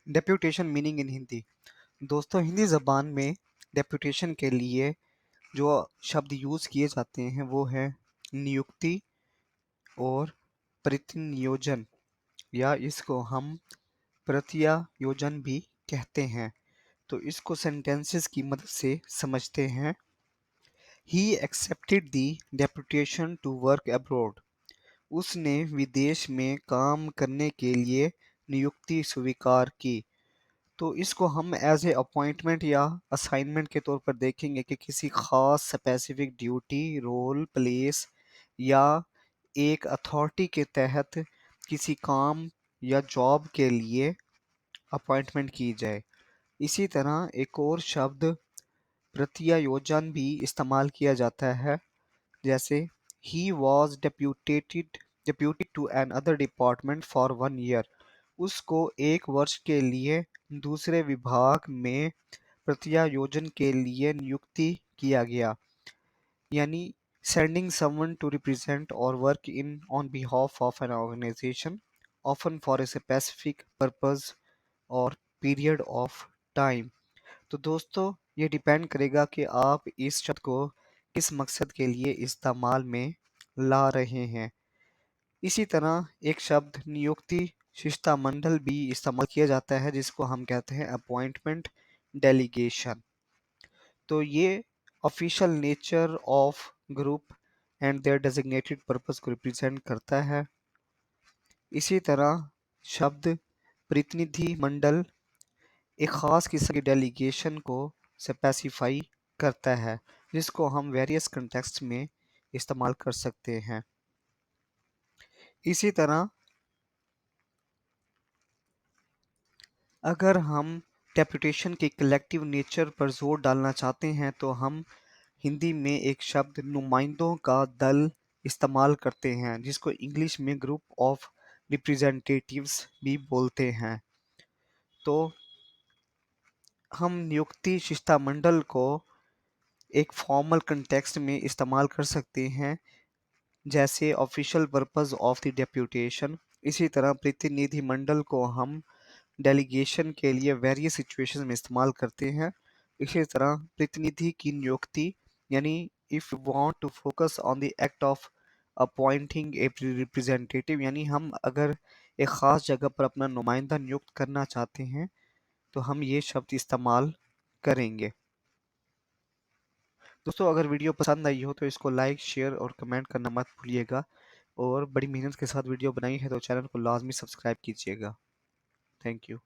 Deputation meaning in Hindi. दोस्तों, हिंदी ज़बान में डेप्यूटेशन के लिए जो शब्द यूज़ किए जाते हैं वो है नियुक्ति और प्रतिनियोजन, या इसको हम प्रत्यायोजन भी कहते हैं। तो इसको सेंटेंसेस की मदद से समझते हैं। He accepted the deputation to work abroad. उसने विदेश में काम करने के लिए नियुक्ति स्वीकार की। तो इसको हम एज ए अपॉइंटमेंट या असाइनमेंट के तौर पर देखेंगे कि किसी खास स्पेसिफिक ड्यूटी, रोल, प्लेस या एक अथॉरिटी के तहत किसी काम या जॉब के लिए अपॉइंटमेंट की जाए। इसी तरह एक और शब्द प्रत्यायोजन भी इस्तेमाल किया जाता है, जैसे he was deputed to another department for 1 year. उसको 1 वर्ष के लिए दूसरे विभाग में प्रत्यायोजन के लिए नियुक्ति किया गया, यानी सेंडिंग समवन टू रिप्रेजेंट और work in on behalf of an organization, often for a specific purpose और पीरियड ऑफ टाइम। तो दोस्तों, ये डिपेंड करेगा कि आप इस शब्द को किस मकसद के लिए इस्तेमाल में ला रहे हैं। इसी तरह एक शब्द नियुक्ति शिष्टमंडल भी इस्तेमाल किया जाता है, जिसको हम कहते हैं अपॉइंटमेंट डेलीगेशन। तो ये official nature of group and their designated purpose को रिप्रेजेंट करता है। इसी तरह शब्द प्रतिनिधि मंडल एक खास किस्म की डेलीगेशन को स्पेसिफाई करता है, जिसको हम वेरियस कंटेक्स्ट में इस्तेमाल कर सकते हैं। इसी तरह अगर हम डेप्यूटेशन के कलेक्टिव नेचर पर जोर डालना चाहते हैं तो हम हिंदी में एक शब्द नुमाइंदों का दल इस्तेमाल करते हैं, जिसको इंग्लिश में ग्रुप ऑफ रिप्रेजेंटेटिव्स भी बोलते हैं। तो हम नियुक्ति शिष्टमंडल को एक फॉर्मल कंटेक्स्ट में इस्तेमाल कर सकते हैं, जैसे official purpose of the deputation. इसी तरह प्रतिनिधिमंडल को हम डेलीगेशन के लिए वेरियस सिचुएशंस में इस्तेमाल करते हैं। इसी तरह प्रतिनिधि की नियुक्ति, यानी if you want to focus on the act of appointing a representative, यानी हम अगर एक ख़ास जगह पर अपना नुमाइंदा नियुक्त करना चाहते हैं तो हम ये शब्द इस्तेमाल करेंगे। दोस्तों, अगर वीडियो पसंद आई हो तो इसको लाइक, शेयर और कमेंट करना मत भूलिएगा, और बड़ी मेहनत के साथ वीडियो बनाई है तो चैनल को लाजमी सब्सक्राइब कीजिएगा। Thank you.